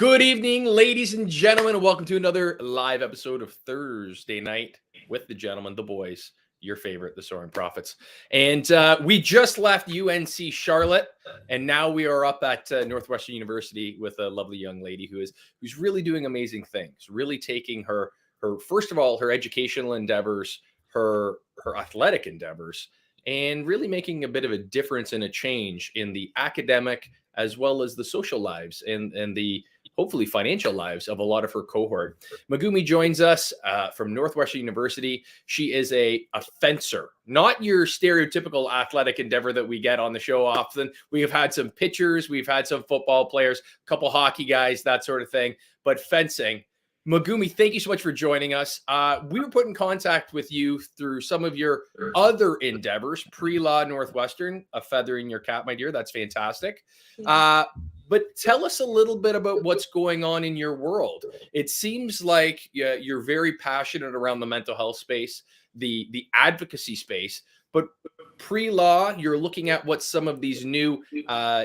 Good evening, ladies and gentlemen, and welcome to another live episode of Thursday Night with the gentlemen, the boys, your favorite, the Soaring Prophets. And we just left UNC Charlotte, and now we are up at Northwestern University with a lovely young lady who's really doing amazing things, really taking her first of all, her educational endeavors, her athletic endeavors, and really making a bit of a difference and a change in the academic as well as the social lives and the hopefully financial lives of a lot of her cohort. Megumi joins us from Northwestern University. She is a fencer, not your stereotypical athletic endeavor that we get on the show often. We have had some pitchers, we've had some football players, a couple hockey guys, that sort of thing, but fencing. Megumi, thank you so much for joining us. We were put in contact with you through some of your other endeavors, pre-law Northwestern, a feather in your cap, my dear. That's fantastic. But tell us a little bit about what's going on in your world. It seems like you're very passionate around the mental health space, the advocacy space, but pre-law, you're looking at what some of these new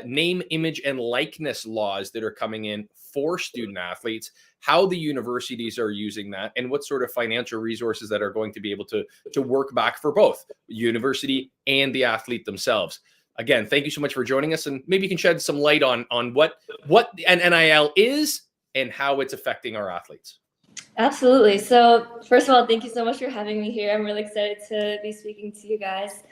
name, image, and likeness laws that are coming in for student athletes, how the universities are using that, and what sort of financial resources that are going to be able to work back for both university and the athlete themselves. Again, thank you so much for joining us, and maybe you can shed some light on what an NIL is and how it's affecting our athletes. Absolutely. So first of all, thank you so much for having me here. I'm really excited to be speaking to you guys.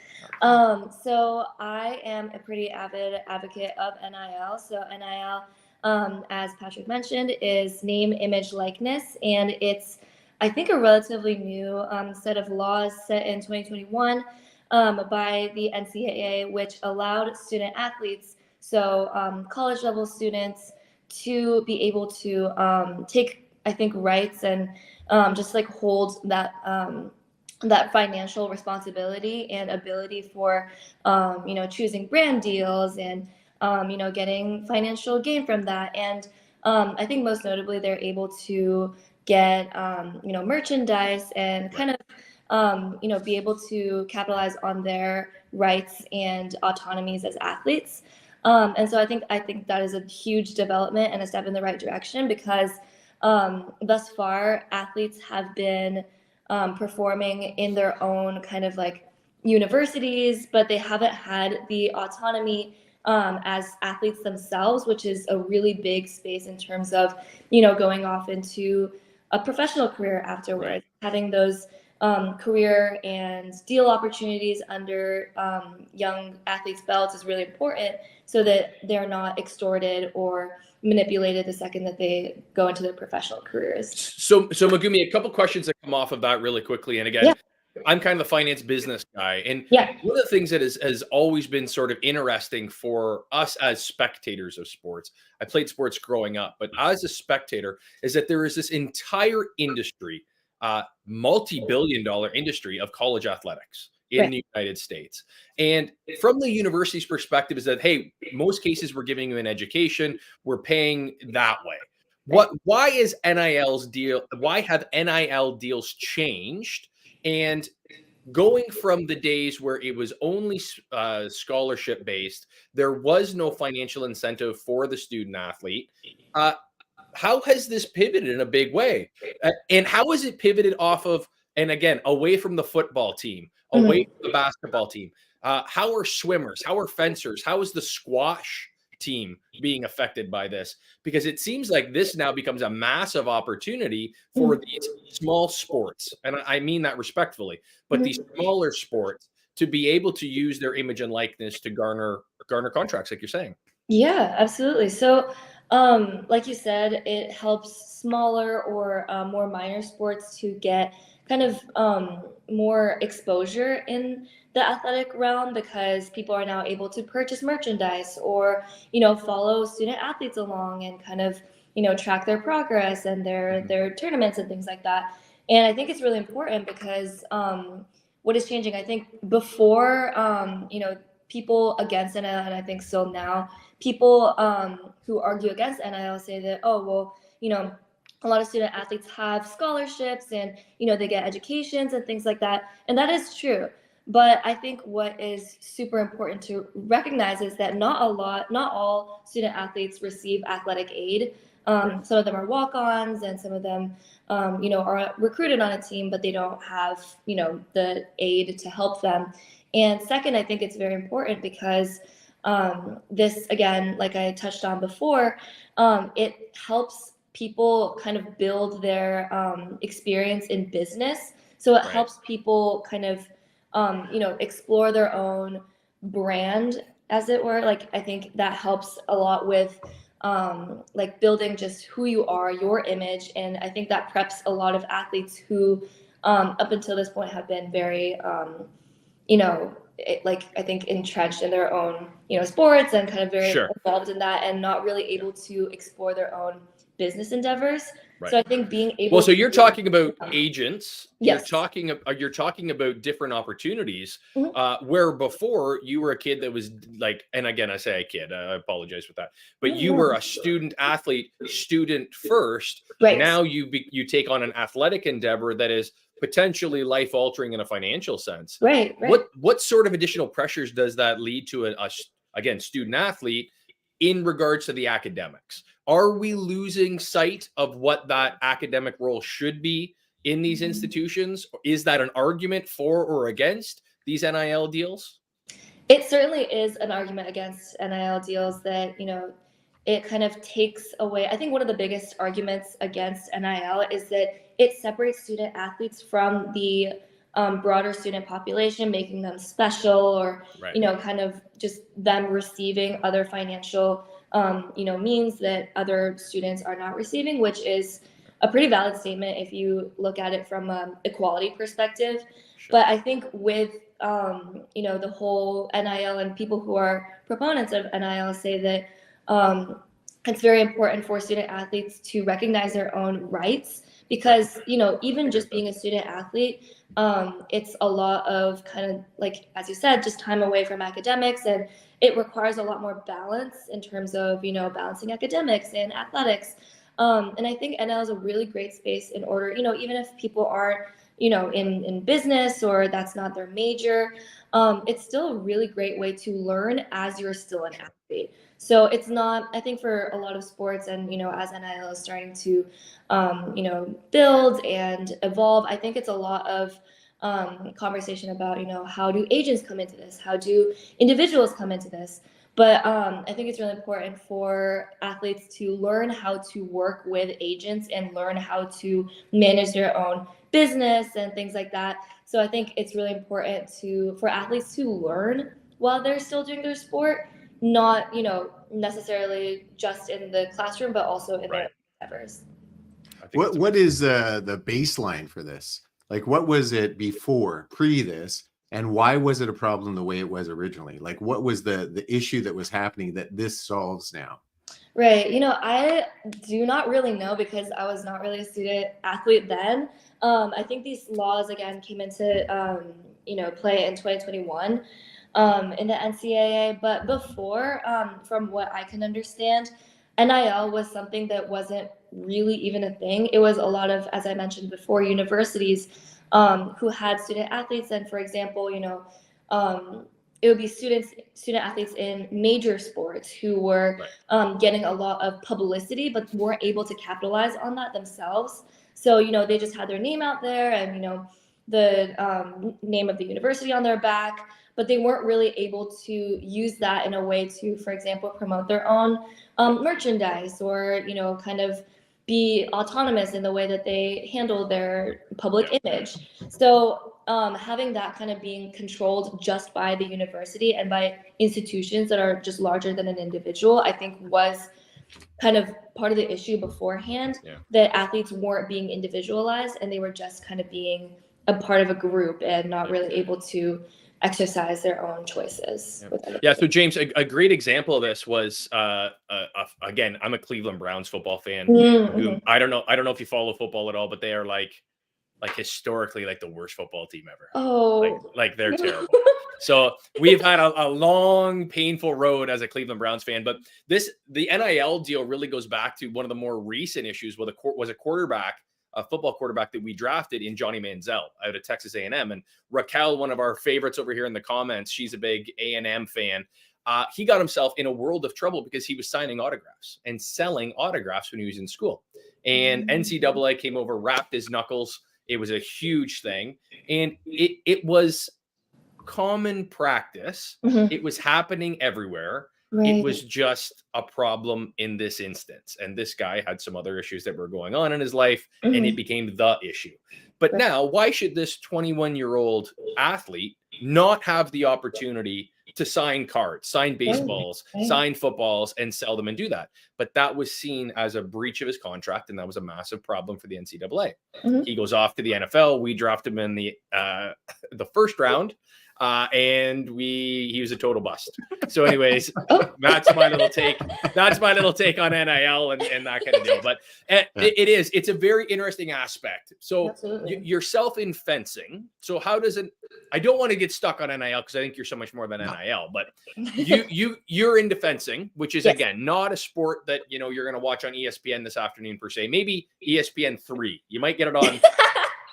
So I am a pretty avid advocate of NIL. So NIL, as Patrick mentioned, is name, image, likeness, and it's, I think, a relatively new set of laws set in 2021 by the NCAA, which allowed student athletes, so college level students, to be able to take, I think, rights and just like hold that that financial responsibility and ability for choosing brand deals and getting financial gain from that. And I think most notably they're able to get merchandise and kind of be able to capitalize on their rights and autonomies as athletes. And so I think that is a huge development and a step in the right direction, because thus far, athletes have been performing in their own kind of like universities, but they haven't had the autonomy as athletes themselves, which is a really big space in terms of, going off into a professional career afterwards. Having those career and deal opportunities under young athletes' belts is really important, so that they're not extorted or manipulated the second that they go into their professional careers. So Megumi, a couple questions that come off of that really quickly. And again, I'm kind of the finance business guy. And one of the things that has always been sort of interesting for us as spectators of sports, I played sports growing up, but as a spectator, is that there is this entire industry, multi-billion-dollar industry of college athletics in the United States. And from the university's perspective is that, hey, most cases we're giving you an education, we're paying that way. Why have NIL deals changed? And going from the days where it was only scholarship based, there was no financial incentive for the student athlete. How has this pivoted in a big way? And how has it pivoted off of, and again, away from the football team, away from the basketball team? How are swimmers? How are fencers? How is the squash team being affected by this? Because it seems like this now becomes a massive opportunity for these small sports. And I mean that respectfully, but these smaller sports to be able to use their image and likeness to garner contracts, like you're saying. Yeah, absolutely. So like you said, it helps smaller or more minor sports to get kind of more exposure in the athletic realm, because people are now able to purchase merchandise or, follow student athletes along and kind of, track their progress and their tournaments and things like that. And I think it's really important because what is changing, I think before, people against NIL, and I think still now, people who argue against NIL say that, oh, well, a lot of student athletes have scholarships and, they get educations and things like that. And that is true. But I think what is super important to recognize is that not all student athletes receive athletic aid. Some of them are walk-ons, and some of them, are recruited on a team, but they don't have, the aid to help them. And second, I think it's very important because this, again, like I touched on before, it helps people kind of build their experience in business. So it helps people kind of, explore their own brand, as it were. Like, I think that helps a lot with like building just who you are, your image. And I think that preps a lot of athletes who up until this point have been very, I think entrenched in their own, sports, and kind of very involved in that, and not really able to explore their own business endeavors. So I think being able so you're talking about agents. Yes. You're talking about different opportunities where before you were a kid that was like, and again, I say a kid, I apologize for that, but you were a student athlete, student first. Now you take on an athletic endeavor that is potentially life altering in a financial sense. What sort of additional pressures does that lead to a again, student athlete in regards to the academics? Are we losing sight of what that academic role should be in these institutions? Is that an argument for or against these NIL deals? It certainly is an argument against NIL deals that, it kind of takes away. I think one of the biggest arguments against NIL is that it separates student athletes from the broader student population, making them special, or, kind of just them receiving other financial means that other students are not receiving, which is a pretty valid statement if you look at it from an equality perspective. But I think with, the whole NIL, and people who are proponents of NIL say that it's very important for student athletes to recognize their own rights, because, even just being a student athlete, it's a lot of kind of, like, as you said, just time away from academics, and it requires a lot more balance in terms of, balancing academics and athletics. And I think NIL is a really great space in order, even if people aren't, in business, or that's not their major, it's still a really great way to learn as you're still an athlete. So it's not, I think for a lot of sports, and, as NIL is starting to, build and evolve, I think it's a lot of conversation about, how do agents come into this? How do individuals come into this? But I think it's really important for athletes to learn how to work with agents and learn how to manage their own business and things like that. So I think it's really important for athletes to learn while they're still doing their sport, not, necessarily just in the classroom, but also in their endeavors. What is the baseline for this? Like, what was it before, pre this? And why was it a problem the way it was originally? Like, what was the issue that was happening that this solves now? Right. I do not really know, because I was not really a student athlete then. I think these laws, again, came into, play in 2021 in the NCAA. But before, from what I can understand, NIL was something that wasn't really even a thing. It was a lot of, as I mentioned before, universities who had student athletes. And for example, it would be student athletes in major sports who were getting a lot of publicity, but weren't able to capitalize on that themselves. So, they just had their name out there, and, the name of the university on their back, but they weren't really able to use that in a way to, for example, promote their own merchandise, or, kind of be autonomous in the way that they handle their public image. So having that kind of being controlled just by the university and by institutions that are just larger than an individual, I think was kind of part of the issue beforehand, that athletes weren't being individualized, and they were just kind of being a part of a group and not really able to exercise their own choices. So James, a great example of this was again, I'm a Cleveland Browns football fan. I don't know if you follow football at all, but they are like historically like the worst football team ever. Like they're terrible. So we've had a long, painful road as a Cleveland Browns fan, but the NIL deal really goes back to one of the more recent issues with a football quarterback that we drafted in Johnny Manziel out of Texas A&M. And Raquel, one of our favorites over here in the comments, she's a big A&M fan. he got himself in a world of trouble because he was signing autographs and selling autographs when he was in school. And NCAA came over, wrapped his knuckles. It was a huge thing. And it was common practice. It was happening everywhere. Right. It was just a problem in this instance. And this guy had some other issues that were going on in his life, and it became the issue. But now, why should this 21-year-old athlete not have the opportunity to sign cards, sign baseballs, sign footballs, and sell them and do that? But that was seen as a breach of his contract, and that was a massive problem for the NCAA. He goes off to the NFL. We draft him in the first round. And he was a total bust. So anyways, that's my little take. That's my little take on NIL and that kind of deal. But it's a very interesting aspect. So yourself in fencing. So how does it, I don't want to get stuck on NIL because I think you're so much more than NIL, but you're into fencing, which is again, not a sport that, you know, you're going to watch on ESPN this afternoon per se, maybe ESPN 3, you might get it on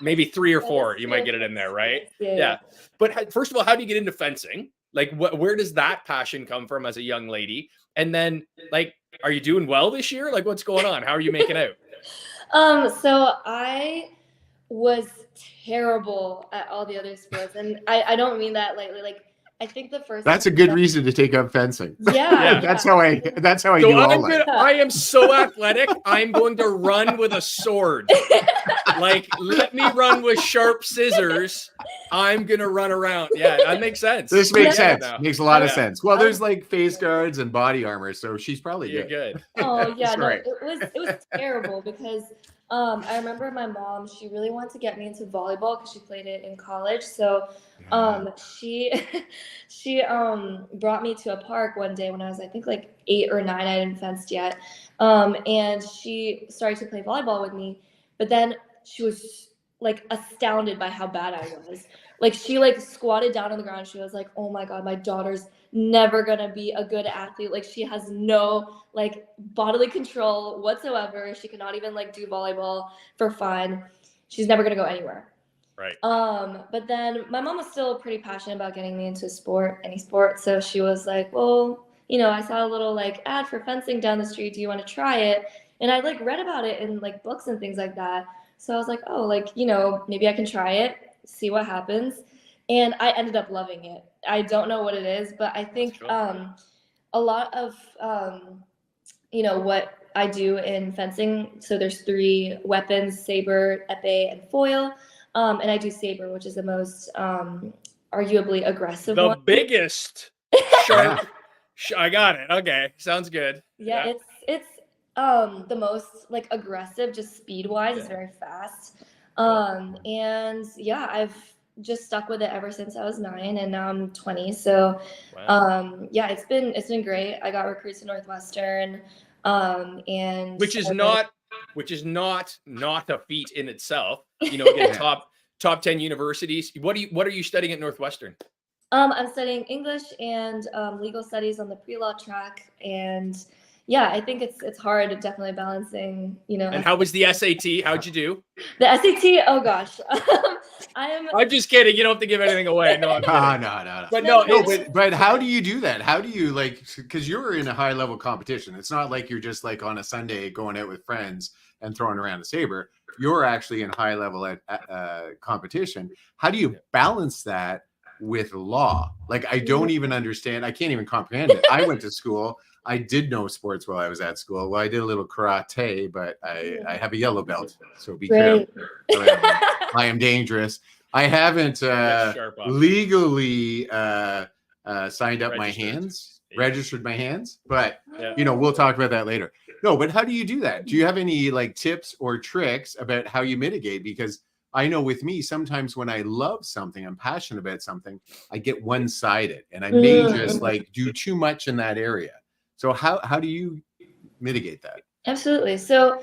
maybe 3 or 4, you might get it in there, right? Yeah. But first of all, how do you get into fencing? Like, where does that passion come from as a young lady? And then, like, are you doing well this year? Like, what's going on? How are you making out? So I was terrible at all the other sports, and I don't mean that lightly. Like, I think the first. That's a good reason to take up fencing. Yeah. That's how I do all life. I am so athletic. I'm going to run with a sword. Like, let me run with sharp scissors. I'm going to run around. Yeah, that makes sense. This makes sense. Makes a lot of sense. Well, there's like face guards and body armor, so she's probably good. Oh, yeah. No, it was terrible because I remember my mom, she really wanted to get me into volleyball because she played it in college. So she brought me to a park one day when I was, I think, like 8 or 9. I hadn't fenced yet. And she started to play volleyball with me. But then she was like astounded by how bad I was. Like, she like squatted down on the ground. She was like, oh my God, my daughter's never gonna be a good athlete. Like, she has no like bodily control whatsoever. She cannot even like do volleyball for fun. She's never gonna go anywhere. Right. But then my mom was still pretty passionate about getting me into any sport. So she was like, well, you know, I saw a little like ad for fencing down the street. Do you want to try it? And I like read about it in like books and things like that. So I was like, oh, like, you know, maybe I can try it, see what happens. And I ended up loving it. I don't know what it is, but I think a lot of, you know, what I do in fencing. So there's 3 weapons: saber, epee, and foil. And I do saber, which is the most arguably aggressive one. The biggest sharp. I got it. Okay. Sounds good. Yeah. It's the most like aggressive, just speed wise. It's very fast. And yeah, I've just stuck with it ever since I was 9, and now I'm 20. So yeah, it's been great. I got recruits to Northwestern, and which is not a feat in itself. You know, again, top 10 universities. What are you studying at Northwestern? I'm studying English and legal studies on the pre-law track, and yeah, I think it's hard, definitely balancing, you know. And how was the SAT? How'd you do? The SAT? Oh gosh, I'm just kidding. You don't have to give anything away. No, no. But how do you do that? How do you, like, because you're in a high level competition. It's not like you're just like on a Sunday going out with friends and throwing around a saber. You're actually in high level at competition. How do you balance that with law? Like, I don't even understand. I can't even comprehend it. I went to school. I did know sports while I was at school. Well, I did a little karate, but I have a yellow belt, so be careful. I am dangerous. I haven't legally signed up my hands, registered my hands, but you know, we'll talk about that later. No, but how do you do that? Do you have any like tips or tricks about how you mitigate? Because I know with me, sometimes when I love something, I'm passionate about something, I get one-sided and I may just like do too much in that area. So how do you mitigate that? Absolutely. So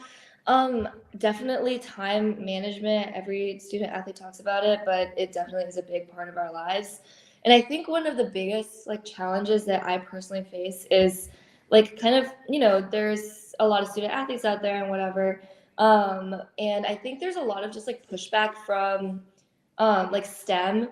definitely time management. Every student athlete talks about it, but it definitely is a big part of our lives. And I think one of the biggest like challenges that I personally face is like kind of, you know, there's a lot of student athletes out there and whatever. And I think there's a lot of just like pushback from like STEM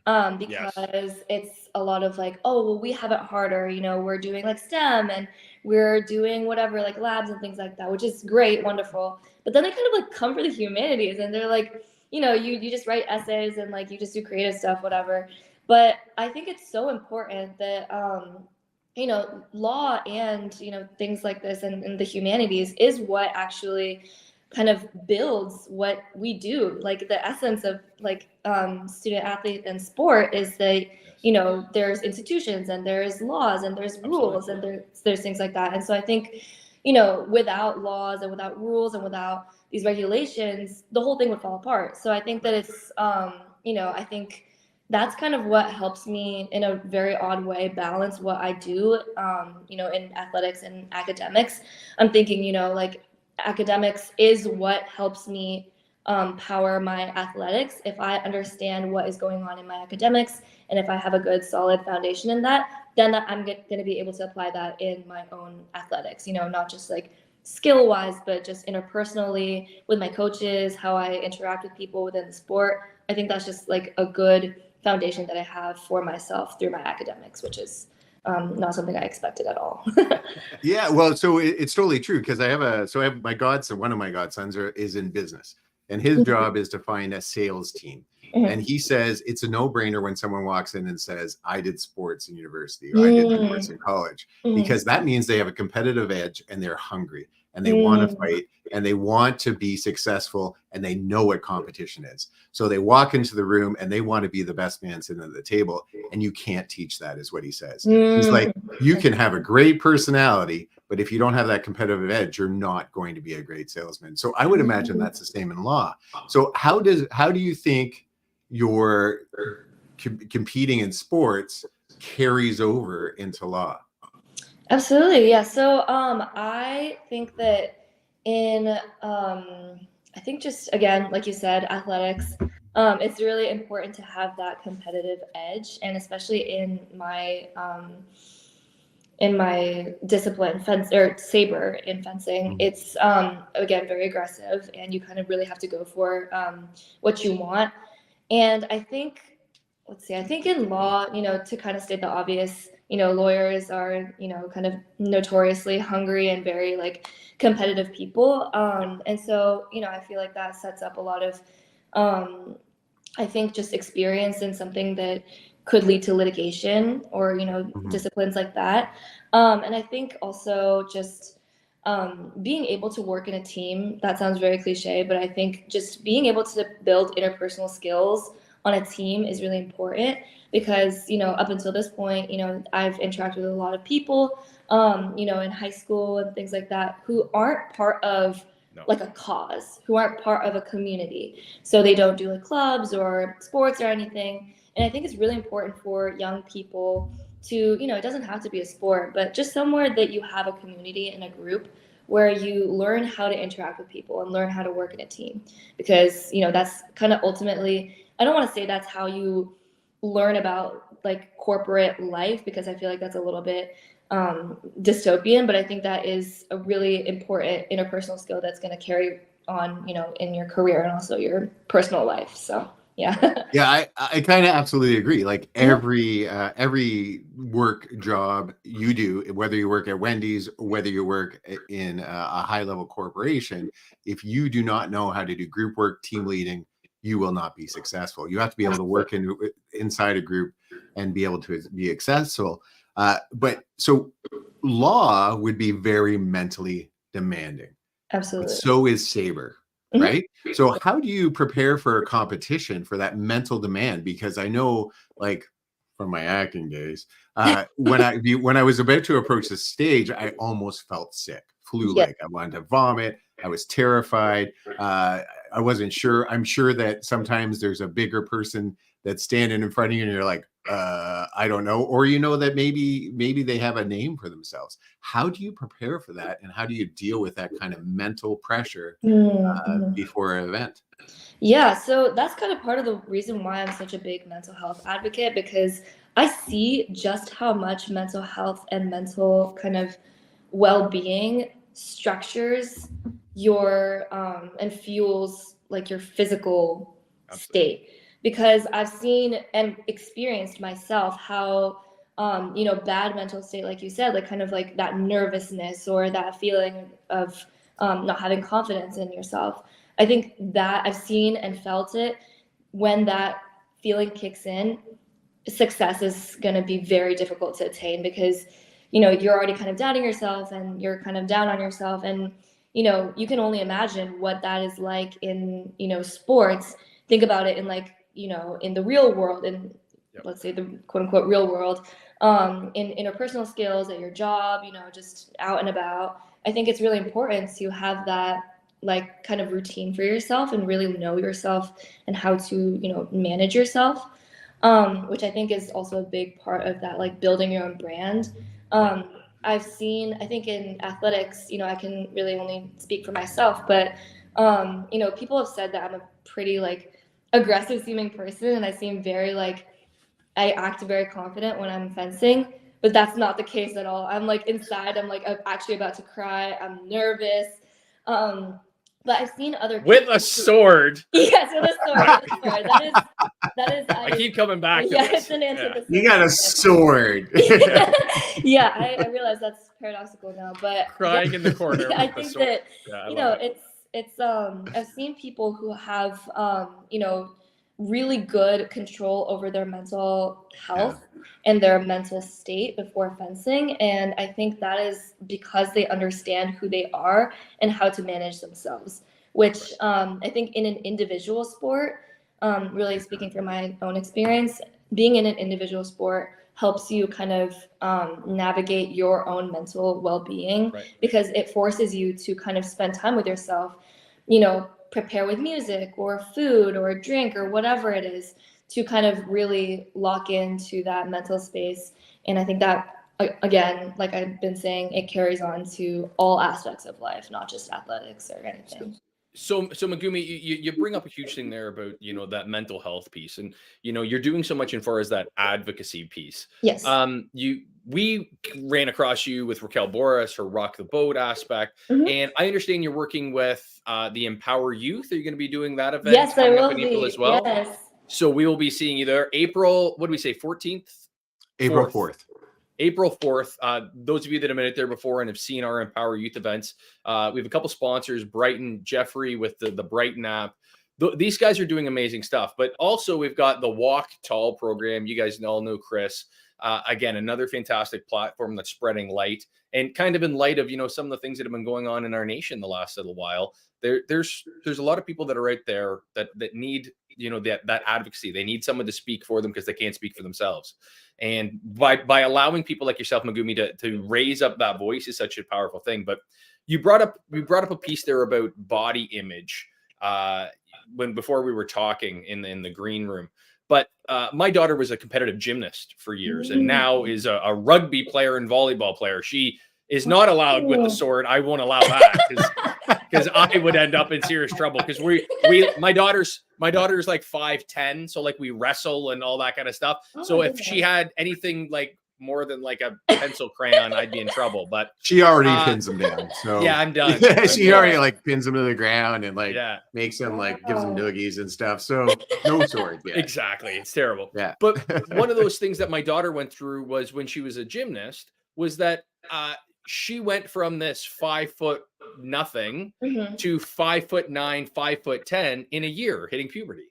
because it's a lot of like, oh, well, we have it harder, you know, we're doing like STEM and we're doing whatever, like labs and things like that, which is great, wonderful. But then they kind of like come for the humanities and they're like, you know, you just write essays and like you just do creative stuff, whatever. But I think it's so important that you know, law and, you know, things like this and the humanities is what actually kind of builds what we do. Like the essence of like student athlete and sport is that, you know, there's institutions and there's laws and there's rules and there's things like that. And so I think, you know, without laws and without rules and without these regulations, the whole thing would fall apart. So I think that it's, you know, I think that's kind of what helps me in a very odd way balance what I do, you know, in athletics and academics. I'm thinking, you know, like academics is what helps me power my athletics. If I understand what is going on in my academics and if I have a good solid foundation in that, then I'm going to be able to apply that in my own athletics, you know, not just like skill wise, but just interpersonally with my coaches, how I interact with people within the sport. I think that's just like a good foundation that I have for myself through my academics, which is not something I expected at all. Yeah, well, so it's totally true because I have my godson, one of my godsons is in business, and his job is to find a sales team. And he says it's a no-brainer when someone walks in and says, I did sports in university or I did sports in college, because that means they have a competitive edge and they're hungry and they want to fight and they want to be successful and they know what competition is. So they walk into the room and they want to be the best man sitting at the table, and you can't teach that, is what he says. He's like, you can have a great personality, but if you don't have that competitive edge, you're not going to be a great salesman. So I would imagine that's the same in law. So how do you think your competing in sports carries over into law? Absolutely. Yeah. So I think that in I think just again, like you said, athletics, it's really important to have that competitive edge, and especially in my discipline, fence or saber in fencing, it's again very aggressive, and you kind of really have to go for what you want. And I think, I think in law, you know, to kind of state the obvious, you know, lawyers are, you know, kind of notoriously hungry and very like competitive people. And so, you know, I feel like that sets up a lot of, I think, just experience in something that could lead to litigation or, you know, disciplines like that. And I think also just being able to work in a team, that sounds very cliche, but I think just being able to build interpersonal skills on a team is really important because, you know, up until this point, you know, I've interacted with a lot of people, you know, in high school and things like that who aren't part of like a cause, who aren't part of a community. So they don't do like clubs or sports or anything. And I think it's really important for young people to, you know, it doesn't have to be a sport, but just somewhere that you have a community and a group where you learn how to interact with people and learn how to work in a team. Because, you know, that's kind of ultimately, I don't want to say that's how you learn about like corporate life, because I feel like that's a little bit dystopian, but I think that is a really important interpersonal skill that's going to carry on, you know, in your career and also your personal life. So yeah. Yeah, I kind of absolutely agree. Like every work job you do, whether you work at Wendy's, whether you work in a high level corporation, if you do not know how to do group work, team leading, you will not be successful. You have to be able to work inside a group and be able to be successful. But so law would be very mentally demanding. Absolutely. But so is Sabre. Right. So how do you prepare for a competition for that mental demand? Because I know, like from my acting days, when I was about to approach the stage, I almost felt sick, flu-like. I wanted to vomit. I was terrified. I wasn't sure. I'm sure that sometimes there's a bigger person that's standing in front of you and you're like, I don't know. Or, you know, that maybe they have a name for themselves. How do you prepare for that? And how do you deal with that kind of mental pressure before an event? Yeah, so that's kind of part of the reason why I'm such a big mental health advocate, because I see just how much mental health and mental kind of well-being structures your and fuels like your physical state. because I've seen and experienced myself how, bad mental state, like you said, like kind of like that nervousness or that feeling of not having confidence in yourself. I think that I've seen and felt it. When that feeling kicks in, success is going to be very difficult to attain, because you're already kind of doubting yourself and you're kind of down on yourself, and you can only imagine what that is like in sports. Think about it in like in the real world, in let's say the quote unquote real world, in interpersonal skills at your job, just out and about. I think it's really important to have that like kind of routine for yourself and really know yourself and how to manage yourself, which I think is also a big part of that, like building your own brand. I've seen, I think in athletics, I can really only speak for myself, but people have said that I'm a pretty like aggressive seeming person, and I seem very like, I act very confident when I'm fencing, but that's not the case at all. I'm like inside, I'm like, I'm actually about to cry. I'm nervous. But I've seen other people with a sword. Yes, with a sword. That is. I keep coming back to yeah, this. it's an antithesis. You got a sword. Yeah, I realize that's paradoxical now, but Crying in the corner. I with the think sword. that Yeah, it's I've seen people who have really good control over their mental health and their mental state before fencing, and I think that is because they understand who they are and how to manage themselves, which I think in an individual sport, really speaking from my own experience, being in an individual sport helps you kind of navigate your own mental well-being, Right. because it forces you to kind of spend time with yourself, prepare with music or food or a drink or whatever it is, to kind of really lock into that mental space. And I think that, again, like I've been saying, it carries on to all aspects of life, not just athletics or anything. So Megumi, you bring up a huge thing there about that mental health piece, and you're doing so much in far as that advocacy piece. Yes. We ran across you with Raquel Boris, her Rock the Boat aspect, and I understand you're working with the Empower Youth. Are you going to be doing that event? Yes, I will in April be. as well. Yes. So we will be seeing you there. April, what do we say, 14th? April 4th. April 4th. Those of you that have been out there before and have seen our Empower Youth events, we have a couple sponsors, Brighton, Jeffrey with the Brighton app. These guys are doing amazing stuff. But also we've got the Walk Tall program. You guys all know Chris. Again, another fantastic platform that's spreading light, and kind of in light of some of the things that have been going on in our nation the last little while. There's a lot of people that are out there that need that advocacy. They need someone to speak for them because they can't speak for themselves. And by allowing people like yourself, Megumi, to raise up that voice is such a powerful thing. But you brought up a piece there about body image before we were talking in the green room. But my daughter was a competitive gymnast for years, and now is a rugby player and volleyball player. She is not allowed with the sword. I won't allow that because I would end up in serious trouble. Because my daughter's like 5'10", so like we wrestle and all that kind of stuff. So if she had anything like more than like a pencil crayon, I'd be in trouble. But she already pins them down. So yeah, I'm done. She already like pins them to the ground and like makes them like gives them Wow. noogies and stuff. So no sword. Yeah. Exactly. It's terrible. Yeah. But one of those things that my daughter went through was when she was a gymnast was that she went from this 5 foot nothing to 5'9", 5'10" in a year, hitting puberty.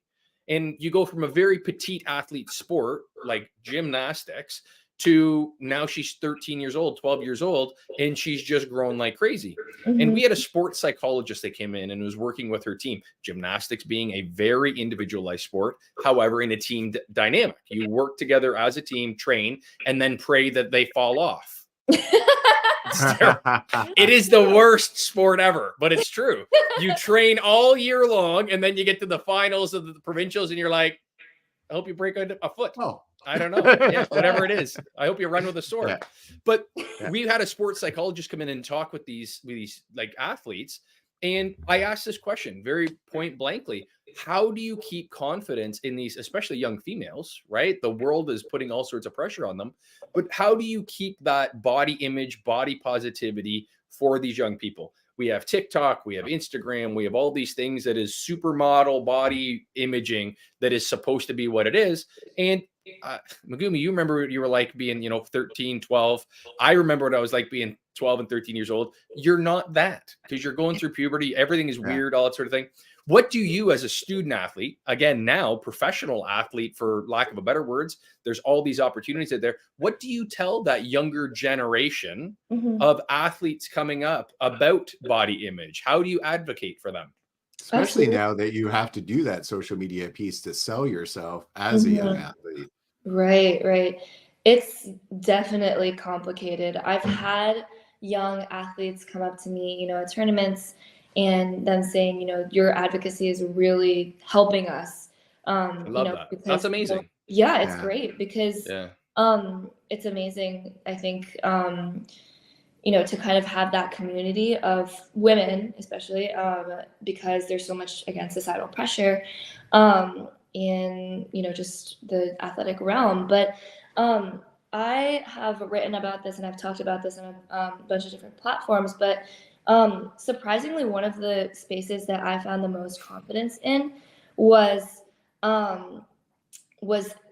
And you go from a very petite athlete sport like gymnastics to now she's 13 years old, 12 years old, and she's just grown like crazy. And we had a sports psychologist that came in and was working with her team. Gymnastics being a very individualized sport, however, in a team dynamic. You work together as a team, train, and then pray that they fall off. It is the worst sport ever, but it's true. You train all year long, and then you get to the finals of the provincials, and you're like, I hope you break a foot. Oh. I don't know. Yeah, whatever it is. I hope you run with a sword. Yeah. But we had a sports psychologist come in and talk with these like athletes. And I asked this question very point blankly. How do you keep confidence in these, especially young females, right? The world is putting all sorts of pressure on them. But how do you keep that body image, body positivity for these young people? we have TikTok, we have Instagram, we have all these things that is supermodel body imaging that is supposed to be what it is. And Megumi, you remember what you were like being, 13, 12. I remember what I was like being 12 and 13 years old. You're not that, because you're going through puberty. Everything is weird, all that sort of thing. What do you, as a student athlete, again, now professional athlete, for lack of a better words, there's all these opportunities out there. What do you tell that younger generation of athletes coming up about body image? How do you advocate for them? Especially now that you have to do that social media piece to sell yourself as a young athlete. Right. It's definitely complicated. I've had young athletes come up to me, at tournaments, and them saying, your advocacy is really helping us. I love that. Because, that's amazing. It's great, because it's amazing, I think, to kind of have that community of women, especially because there's so much, again, societal pressure in, just the athletic realm. But I have written about this, and I've talked about this on a bunch of different platforms, but surprisingly, one of the spaces that I found the most confidence in was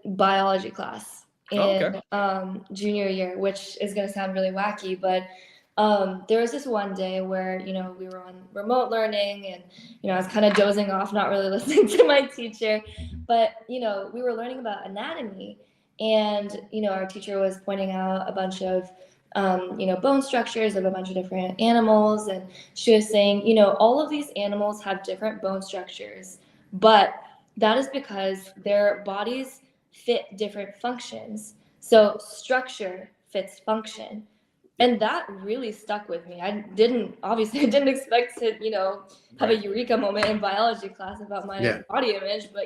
biology class in junior year, which is going to sound really wacky, but there was this one day where, we were on remote learning, and, I was kind of dozing off, not really listening to my teacher, but, we were learning about anatomy, and, our teacher was pointing out a bunch of bone structures of a bunch of different animals. And she was saying, all of these animals have different bone structures, but that is because their bodies fit different functions. So structure fits function. And that really stuck with me. I didn't expect to, have a eureka moment in biology class about my body image, but,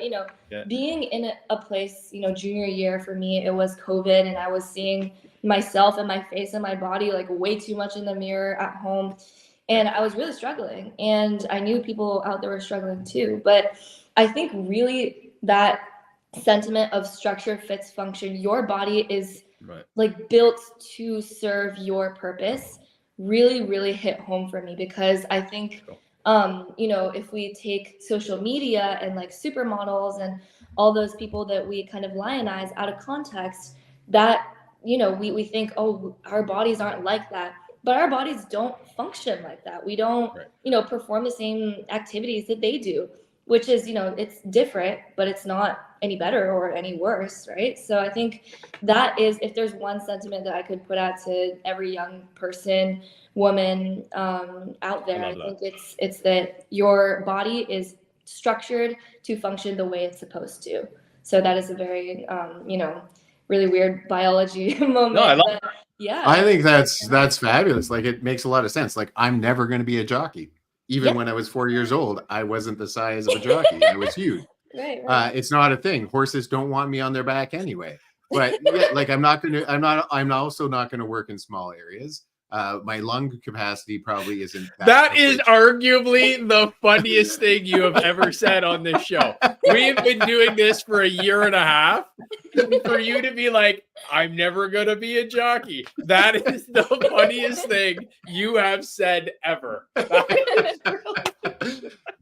being in a place, junior year for me, it was COVID, and I was seeing myself and my face and my body like way too much in the mirror at home. And I was really struggling, and I knew people out there were struggling too. But I think really that sentiment of structure fits function, your body is like built to serve your purpose, really, really hit home for me, because I think, if we take social media and like supermodels and all those people that we kind of lionize out of context, that, we think, oh, our bodies aren't like that, but our bodies don't function like that. We don't, perform the same activities that they do, which is, it's different, but it's not any better or any worse, right? So I think that is, if there's one sentiment that I could put out to every young person, woman out there, I think it's that your body is structured to function the way it's supposed to. So that is a very, really weird biology moment. No, I love but, yeah. I think that's fabulous. Like, it makes a lot of sense. Like, I'm never going to be a jockey. Even when I was 4 years old, I wasn't the size of a jockey. I was huge. Right. It's not a thing. Horses don't want me on their back anyway. But like, I'm also not going to work in small areas. My lung capacity probably isn't. That is arguably the funniest thing you have ever said on this show. We've been doing this for a year and a half. For you to be like, I'm never going to be a jockey. That is the funniest thing you have said ever.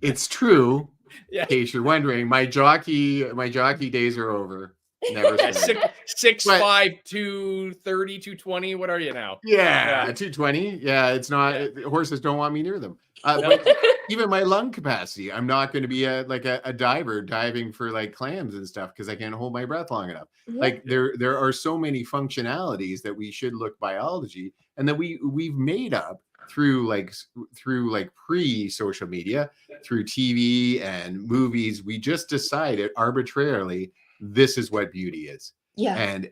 It's true. In case you're wondering, my jockey days are over. Never 6'5", 230, 220. What are you now? Yeah, 220. Yeah, it's not. Horses don't want me near them. But even my lung capacity, I'm not going to be a diver diving for like clams and stuff, because I can't hold my breath long enough. Like, there are so many functionalities that we should look biology, and that we've made up through pre-social media, through TV and movies. We just decided arbitrarily this is what beauty is. And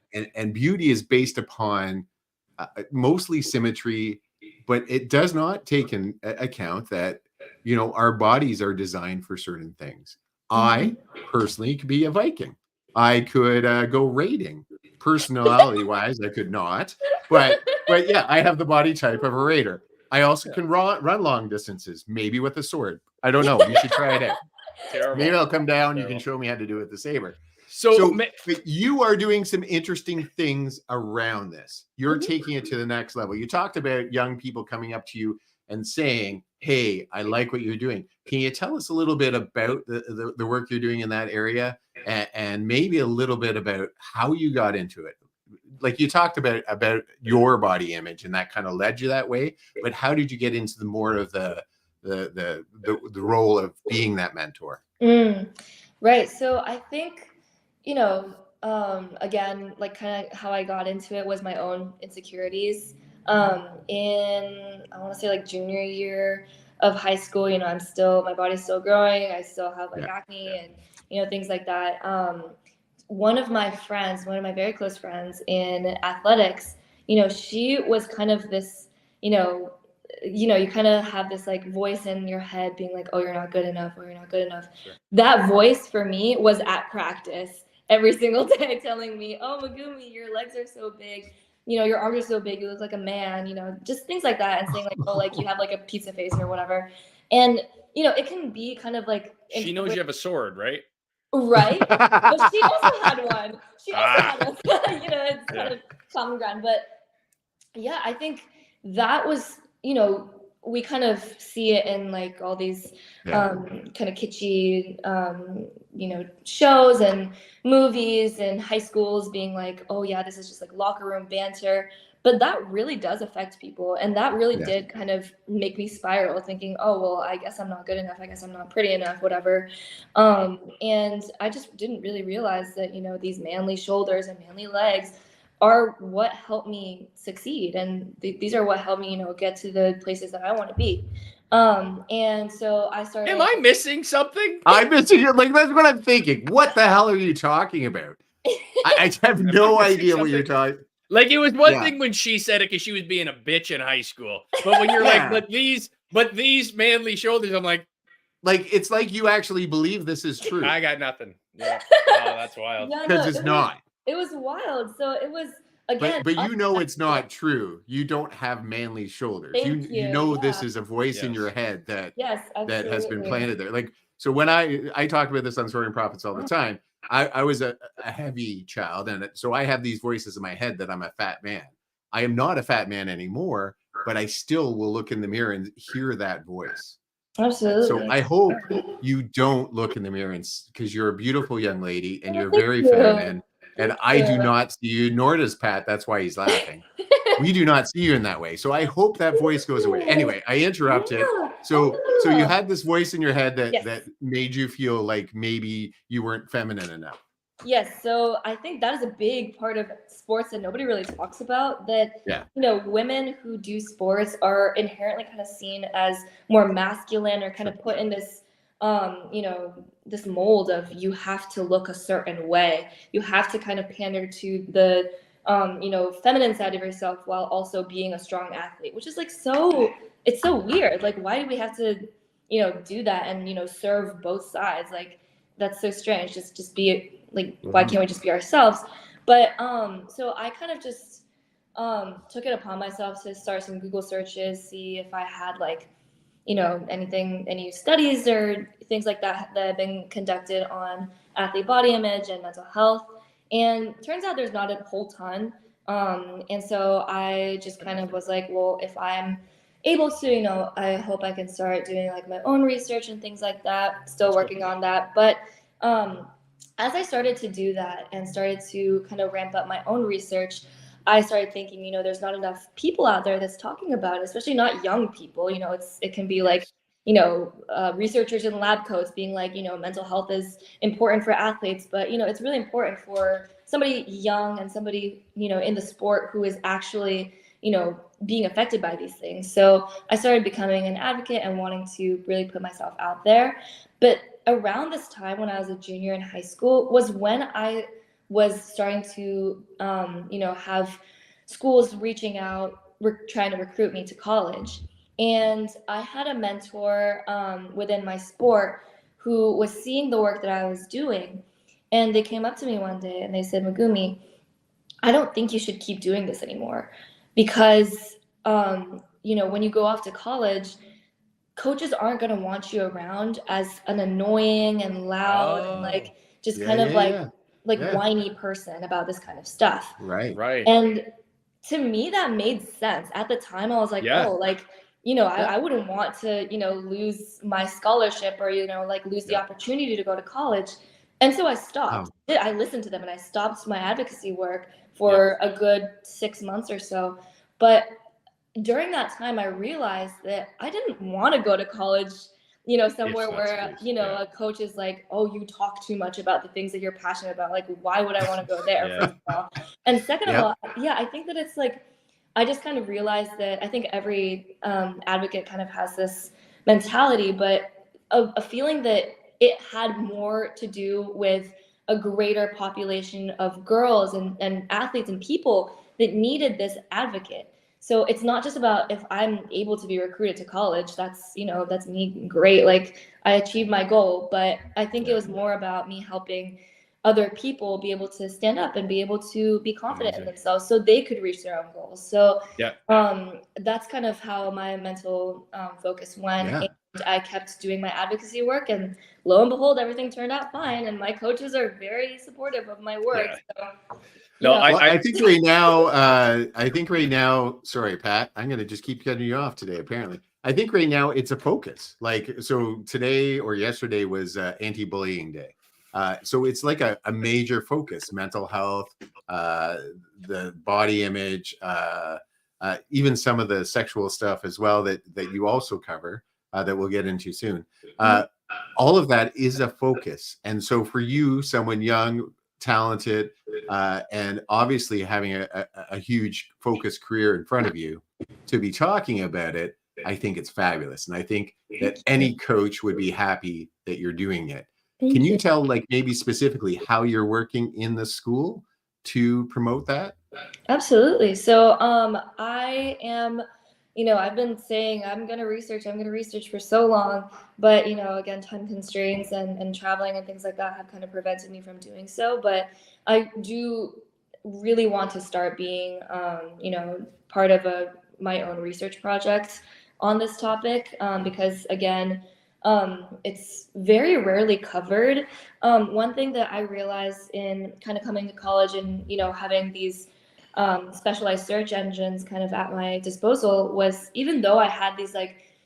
beauty is based upon mostly symmetry, but it does not take in account that our bodies are designed for certain things. I personally could be a Viking. I could go raiding. Personality wise, I could not, but yeah, I have the body type of a raider. I also can run long distances, maybe with a sword. I don't know. You should try it out. Maybe I'll come down. You can show me how to do it with the saber. So but you are doing some interesting things around this. You're taking it to the next level. You talked about young people coming up to you and saying, hey, I like what you're doing. Can you tell us a little bit about the work you're doing in that area, and maybe a little bit about how you got into it? Like you talked about your body image, and that kind of led you that way, but how did you get into the more of the role of being that mentor? Right. So I think, again, like kind of how I got into it was my own insecurities. In, I want to say like junior year of high school, my body's still growing. I still have like acne and, things like that. One of my very close friends in athletics, she was kind of this, you kind of have this like voice in your head being like, oh, you're not good enough, or you're not good enough. Sure. That voice for me was at practice every single day telling me, oh, Megumi, your legs are so big, your arms are so big, you look like a man, just things like that, and saying like, oh, like you have like a pizza face or whatever. And it can be kind of like, she knows you have a sword, right? Right. But she also had one. It's kind of common ground. But yeah, I think that was, we kind of see it in like all these kind of kitschy, shows and movies and high schools being like, oh yeah, this is just like locker room banter. But that really does affect people. And that really did kind of make me spiral, thinking, oh, well, I guess I'm not good enough. I guess I'm not pretty enough, whatever. And I just didn't really realize that, these manly shoulders and manly legs are what helped me succeed. And these are what helped me, get to the places that I want to be. And so I started. Am I missing something? I'm missing it. Like, that's what I'm thinking. What the hell are you talking about? I have no idea what you're talking. Like, it was one thing when she said it because she was being a bitch in high school. But when you're like, but these manly shoulders, I'm like, it's like you actually believe this is true. I got nothing. Yeah. Oh, that's wild. Because it's not. It was wild. So it was, again. But it's not true. You don't have manly shoulders. You know this is a voice in your head that has been planted there. Like, so when I talk about this on Soaring Profits all the time, I was a heavy child, and so I have these voices in my head that I'm a fat man. I am not a fat man anymore, but I still will look in the mirror and hear that voice. Absolutely. So I hope you don't look in the mirror, because you're a beautiful young lady and you're very feminine. And I do not see you, nor does Pat. That's why he's laughing. We do not see you in that way. So I hope that voice goes away. Anyway, I interrupted. So you had this voice in your head that made you feel like maybe you weren't feminine enough. Yes. So I think that is a big part of sports that nobody really talks about, that, women who do sports are inherently kind of seen as more masculine, or kind of put in this, this mold of you have to look a certain way. You have to kind of pander to the, feminine side of yourself while also being a strong athlete, which is like it's so weird. Like, why do we have to, do that and, serve both sides? Like, that's so strange. Just be like, why can't we just be ourselves? But so I kind of just took it upon myself to start some Google searches, see if I had like, any studies or things like that have been conducted on athlete body image and mental health. And turns out there's not a whole ton. And so I just kind of was like, well, if I'm able to, I hope I can start doing like my own research and things like that. Still working on that. But as I started to do that and started to kind of ramp up my own research, I started thinking, there's not enough people out there that's talking about it, especially not young people. It can be like, researchers in lab coats being like, mental health is important for athletes, but, it's really important for somebody young and somebody, in the sport who is actually, being affected by these things. So I started becoming an advocate and wanting to really put myself out there. But around this time when I was a junior in high school was when I was starting to, have schools reaching out, trying to recruit me to college. And I had a mentor within my sport who was seeing the work that I was doing. And they came up to me one day and they said, Megumi, I don't think you should keep doing this anymore, because, when you go off to college, coaches aren't going to want you around as an annoying and loud and like just whiny person about this kind of stuff. Right. And to me, that made sense. At the time, I was like, I wouldn't want to, lose my scholarship or, like lose the opportunity to go to college. And so I stopped. I listened to them and I stopped my advocacy work for a good 6 months or so. But during that time, I realized that I didn't want to go to college, somewhere where, a coach is like, oh, you talk too much about the things that you're passionate about. Like, why would I want to go there, first of all? And second of all, I think that it's like, I just kind of realized that I think every advocate kind of has this mentality, but a feeling that it had more to do with a greater population of girls and athletes and people that needed this advocate. So it's not just about if I'm able to be recruited to college, that's me, great. Like I achieved my goal, but I think it was more about me helping other people be able to stand up and be able to be confident in themselves so they could reach their own goals. So that's kind of how my mental focus went. And I kept doing my advocacy work, and lo and behold, everything turned out fine. And my coaches are very supportive of my work. So, no, I think right now, sorry, Pat, I'm going to just keep cutting you off today. Apparently, I think right now it's a focus. Like, so today or yesterday was anti-bullying day. So it's like a major focus, mental health, the body image, even some of the sexual stuff as well that you also cover that we'll get into soon. All of that is a focus. And so for you, someone young, talented, and obviously having a huge focused career in front of you, to be talking about it, I think it's fabulous. And I think that any coach would be happy that you're doing it. Can you tell, like, maybe specifically how you're working in the school to promote that? Absolutely. So I am, I've been saying I'm going to research for so long, but, again, time constraints and traveling and things like that have kind of prevented me from doing so. But I do really want to start being, part of my own research project on this topic because, again, it's very rarely covered. One thing that I realized in kind of coming to college and, having these specialized search engines kind of at my disposal was, even though I had these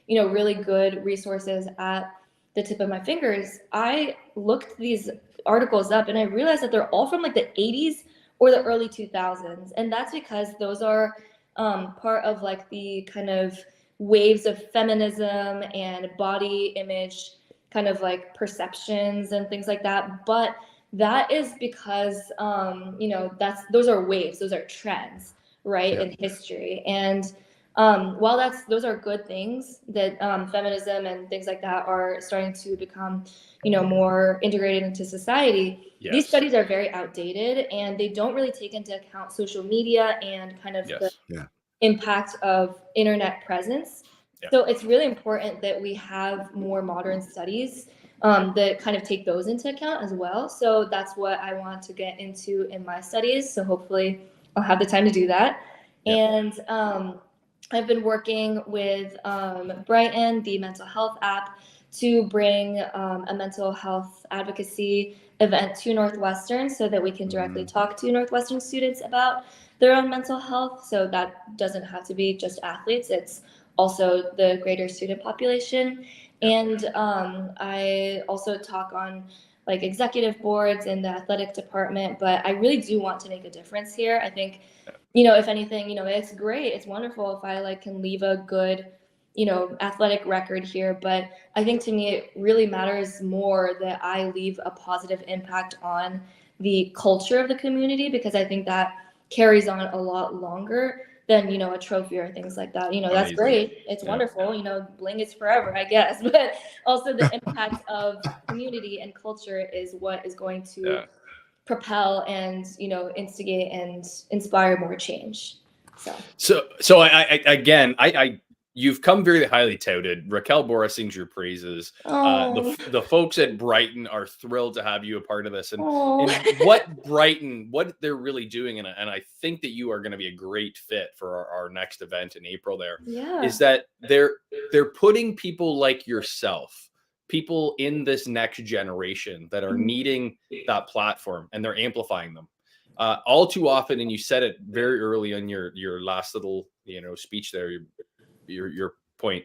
really good resources at the tip of my fingers, I looked these articles up and I realized that they're all from like the 80s or the early 2000s. And that's because those are part of like the kind of waves of feminism and body image kind of like perceptions and things like that. But that is because those are waves, those are trends, right, in history. And while those are good things that feminism and things like that are starting to become more integrated into society, these studies are very outdated and they don't really take into account social media and kind of the impact of internet presence. So it's really important that we have more modern studies that kind of take those into account as well. So that's what I want to get into in my studies. So hopefully I'll have the time to do that. And I've been working with Brighton, the mental health app, to bring a mental health advocacy event to Northwestern so that we can directly talk to Northwestern students about their own mental health. So that doesn't have to be just athletes, it's also the greater student population. And I also talk on like executive boards in the athletic department, but I really do want to make a difference here. I think, if anything, it's great, it's wonderful if I can leave a good, athletic record here. But I think to me, it really matters more that I leave a positive impact on the culture of the community, because I think that carries on a lot longer than, a trophy or things like that. That's great. It's wonderful. Bling is forever, I guess. But also the impact of community and culture is what is going to propel and, instigate and inspire more change. So I you've come very highly touted. Raquel Bora sings your praises. The folks at Brighton are thrilled to have you a part of this. And what they're really doing, and I think that you are going to be a great fit for our next event in April there, is that they're putting people like yourself, people in this next generation that are needing that platform, and they're amplifying them. All too often, and you said it very early in your last little speech there, your point,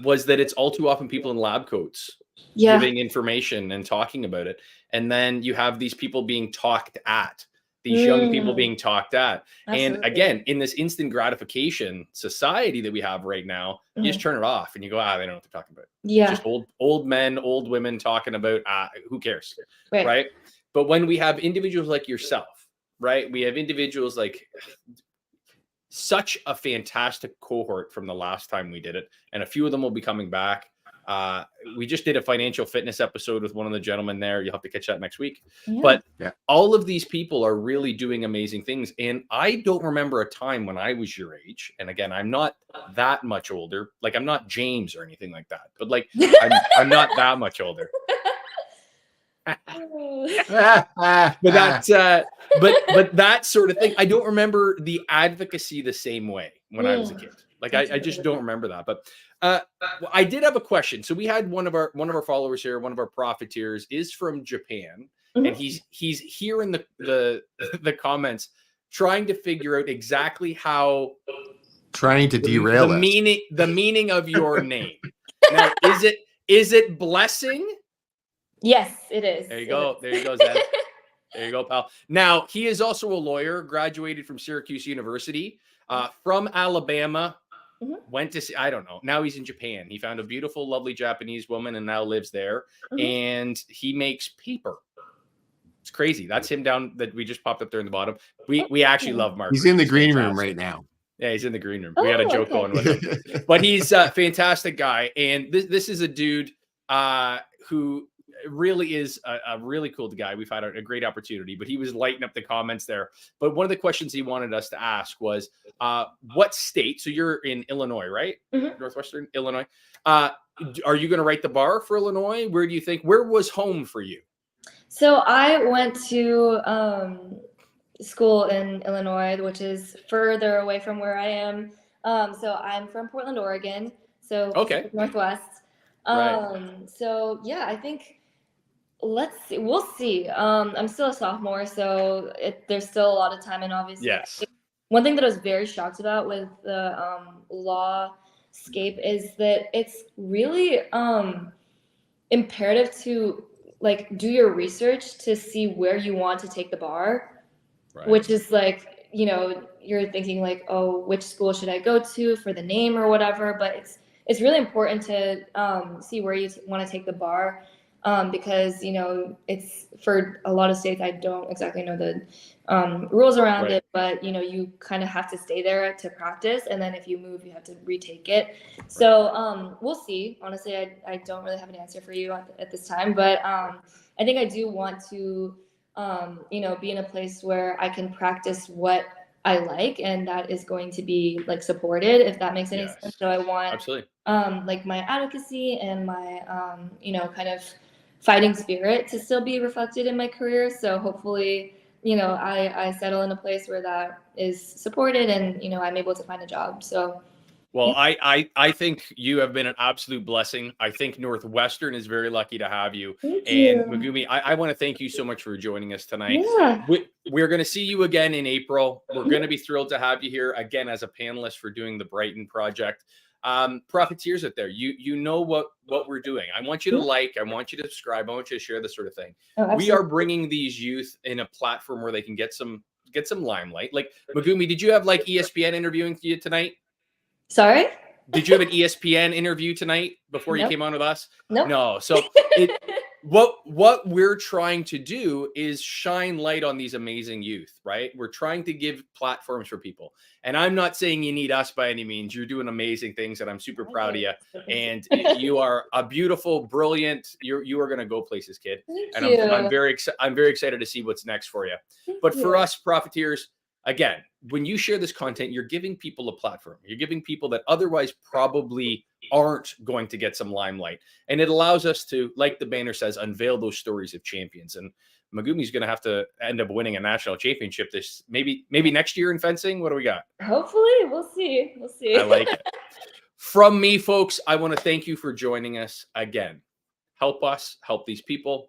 was that it's all too often people in lab coats Yeah. giving information and talking about it. And then you have these people being talked at, these young people being talked at. Absolutely. And again, in this instant gratification society that we have right now, you just turn it off and you go, they don't know what they're talking about. Yeah. It's just old men, old women talking about, who cares? Right. Right. But when we have individuals like yourself, right? We have individuals like such a fantastic cohort from the last time we did it. And a few of them will be coming back. We just did a financial fitness episode with one of the gentlemen there. You'll have to catch that next week. Yeah. But all of these people are really doing amazing things. And I don't remember a time when I was your age. And again, I'm not that much older. Like, I'm not James or anything like that. But like, I'm not that much older. But that's but that sort of thing. I don't remember the advocacy the same way when I was a kid. Like, I just don't remember that. But I did have a question. So we had one of our followers here, one of our profiteers is from Japan, and he's here in the comments trying to figure out exactly how trying to derail the meaning of your name. Now, is it blessing? Yes, it is. There you go. There you go, Zed. There you go, pal. Now, he is also a lawyer, graduated from Syracuse University, from Alabama, went to see, I don't know. Now he's in Japan. He found a beautiful, lovely Japanese woman and now lives there. And he makes paper. It's crazy. That's him down that we just popped up there in the bottom. We actually love Mark. He's in the green room right now. Yeah, he's in the green room. We got a joke going with him. But he's a fantastic guy. And this is a dude who really is a really cool guy. We've had a great opportunity, but he was lighting up the comments there. But one of the questions he wanted us to ask was, what state? So you're in Illinois, right? Northwestern Illinois. Are you going to write the bar for Illinois? Where was home for you? So I went to school in Illinois, which is further away from where I am. So I'm from Portland, Oregon. So Northwest. So yeah, I think let's see. We'll see. I'm still a sophomore, so there's still a lot of time. And obviously, one thing that I was very shocked about with the lawscape is that it's really imperative to like do your research to see where you want to take the bar, which is like, you're thinking like, oh, which school should I go to for the name or whatever, but it's really important to see where you want to take the bar, because it's for a lot of states. I don't exactly know the rules around it, but you kind of have to stay there to practice, and then if you move, you have to retake it. So we'll see. Honestly, I don't really have an answer for you at this time, but I think I do want to be in a place where I can practice what I like, and that is going to be like supported, if that makes any sense. So I want like my advocacy and my kind of fighting spirit to still be reflected in my career. So hopefully I settle in a place where that is supported, and I'm able to find a job. So well, I think you have been an absolute blessing. I think Northwestern is very lucky to have you. Thank you. Megumi, I want to thank you so much for joining us tonight. Yeah. We're going to see you again in April. We're going to be thrilled to have you here again as a panelist for doing the Brighton project. Profiteers out there, you know what we're doing. I want you to I want you to subscribe. I want you to share this sort of thing. We are bringing these youth in a platform where they can get some limelight. Like Megumi, did you have like ESPN interviewing you tonight? Sorry? Did you have an ESPN interview tonight before you came on with us? Nope. No. So what we're trying to do is shine light on these amazing youth, right? We're trying to give platforms for people. And I'm not saying you need us by any means. You're doing amazing things, and I'm super proud of you. And you are a beautiful, brilliant, you are going to go places, kid. Thank you. I'm very excited to see what's next for you. But for us profiteers, again, when you share this content, you're giving people a platform. You're giving people that otherwise probably aren't going to get some limelight. And it allows us to, like the banner says, unveil those stories of champions. And Megumi's going to have to end up winning a national championship maybe next year in fencing. What do we got? Hopefully. We'll see. I like it. From me, folks, I want to thank you for joining us again. Help us help these people.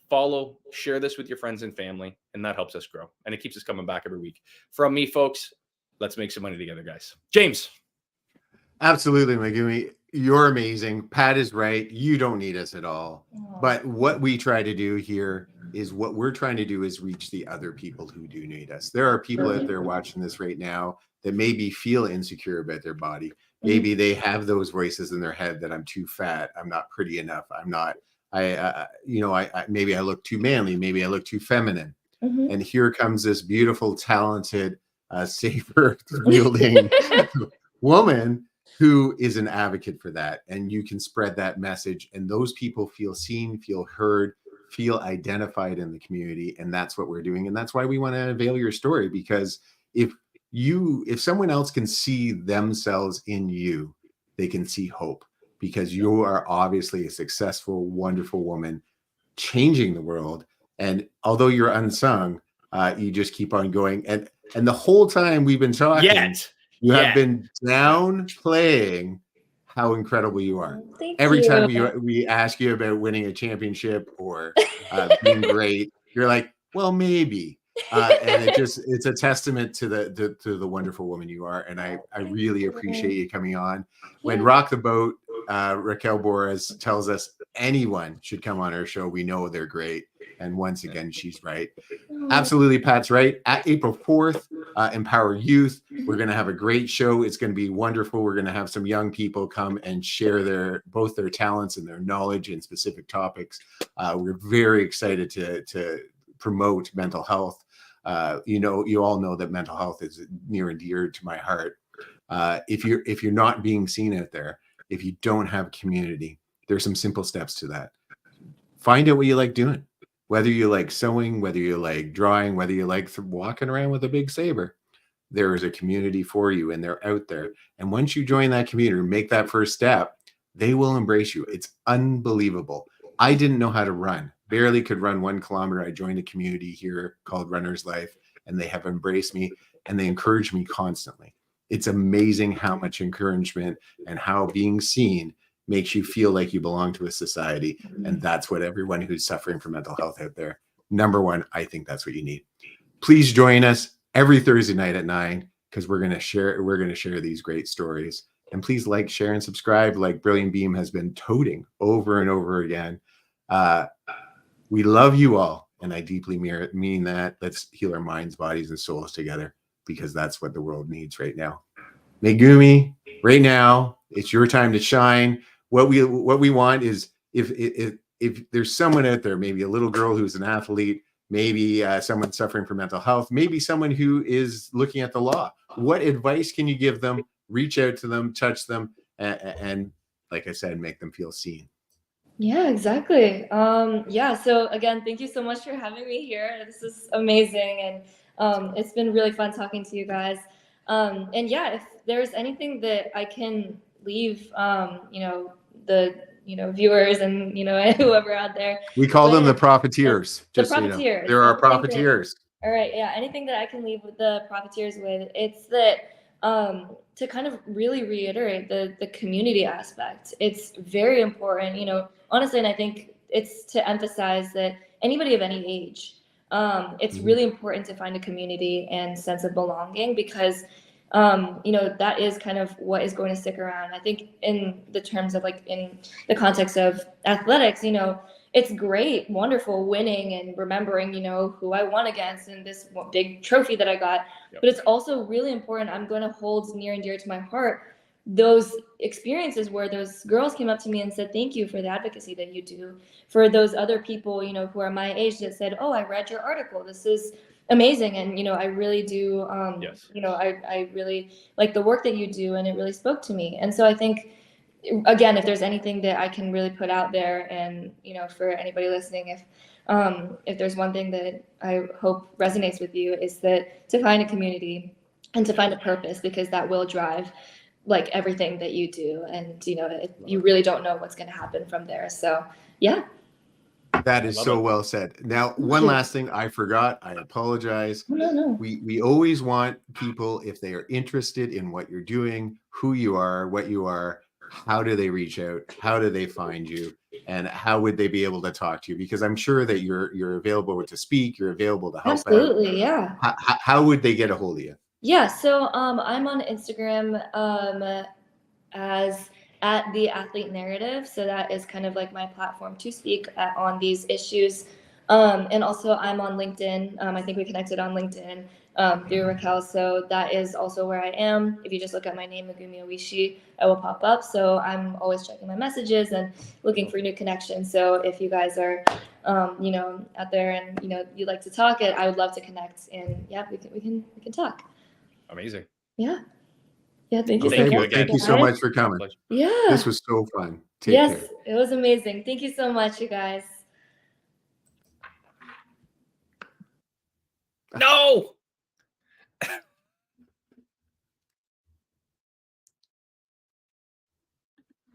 Follow, share this with your friends and family, and that helps us grow. And it keeps us coming back every week. From me, folks, let's make some money together, guys. James. Absolutely, Megumi. You're amazing. Pat is right. You don't need us at all. Oh, But what we try to do here is what we're trying to do is reach the other people who do need us. There are people out there watching this right now that maybe feel insecure about their body. Maybe they have those voices in their head that I'm too fat, I'm not pretty enough, I'm not, I maybe I look too manly, maybe I look too feminine. And here comes this beautiful, talented, saber wielding woman who is an advocate for that. And you can spread that message, and those people feel seen, feel heard, feel identified in the community. And that's what we're doing. And that's why we want to unveil your story, because if someone else can see themselves in you, they can see hope, because you are obviously a successful, wonderful woman changing the world. And although you're unsung, you just keep on going. And the whole time we've been talking, you have been downplaying how incredible you are. Every time we ask you about winning a championship or being great, you're like, well, maybe. And it's a testament to the wonderful woman you are. And I really appreciate you coming on. When Rock the Boat, Raquel Boras tells us anyone should come on our show, we know they're great. And once again, she's right. Absolutely, Pat's right. At April 4th, Empower Youth. We're going to have a great show. It's going to be wonderful. We're going to have some young people come and share both their talents and their knowledge in specific topics. We're very excited to promote mental health. You all know that mental health is near and dear to my heart. If you're not being seen out there, if you don't have a community, there's some simple steps to that. Find out what you like doing. Whether you like sewing, whether you like drawing, whether you like walking around with a big saber, there is a community for you, and they're out there. And once you join that community, make that first step, they will embrace you. It's unbelievable. I didn't know how to run, barely could run 1 kilometer. I joined a community here called Runner's Life, and they have embraced me, and they encourage me constantly. It's amazing how much encouragement and how being seen makes you feel like you belong to a society. And that's what everyone who's suffering from mental health out there, number one, I think that's what you need. Please join us every Thursday night at 9, because we're going to share these great stories. And please like, share, and subscribe, like Brilliant Beam has been toting over and over again. We love you all, and I deeply mean that. Let's heal our minds, bodies, and souls together, because that's what the world needs right now. Megumi, right now, it's your time to shine. What we want is if there's someone out there, maybe a little girl who's an athlete, maybe someone suffering from mental health, maybe someone who is looking at the law, what advice can you give them? Reach out to them, touch them, and like I said, make them feel seen. Yeah, exactly. So again, thank you so much for having me here. This is amazing, and it's been really fun talking to you guys. And yeah, if there's anything that I can leave, the viewers and whoever out there. We call them the profiteers. The profiteers. There are profiteers. All right, yeah. Anything that I can leave with the profiteers with, it's that to kind of really reiterate the community aspect. It's very important, honestly, and I think it's to emphasize that anybody of any age, it's really important to find a community and sense of belonging, because that is kind of what is going to stick around. I think in the terms of in the context of athletics, it's great, wonderful winning and remembering, who I won against and this big trophy that I got. Yep. But it's also really important. I'm going to hold near and dear to my heart those experiences where those girls came up to me and said, thank you for the advocacy that you do. For those other people, who are my age that said, oh, I read your article. This is amazing. And, I really do, I really like the work that you do, and it really spoke to me. And so I think, again, if there's anything that I can really put out there, and, for anybody listening, if there's one thing that I hope resonates with you, is that to find a community and to find a purpose, because that will drive everything that you do. And, you really don't know what's going to happen from there. So, yeah. That is so well said. Now, one last thing I forgot. I apologize. No. We always want people, if they are interested in what you're doing, who you are, what you are, how do they reach out? How do they find you? And how would they be able to talk to you? Because I'm sure that you're available to speak. You're available to help. Absolutely, out. Yeah. How would they get a hold of you? Yeah, so I'm on Instagram as at the Athlete Narrative. So that is kind of like my platform to speak on these issues. And also I'm on LinkedIn. I think we connected on LinkedIn through Raquel. So that is also where I am. If you just look at my name, Megumi Oishi, I will pop up. So I'm always checking my messages and looking for new connections. So if you guys are, out there and, you'd like to talk, I would love to connect, and yeah, we can talk. Amazing. Yeah. Yeah. Thank you Thank so you much. again. Thank you so much for coming. Pleasure. Yeah. This was so fun. Take Yes, care. it was amazing. Thank you so much, you guys. No.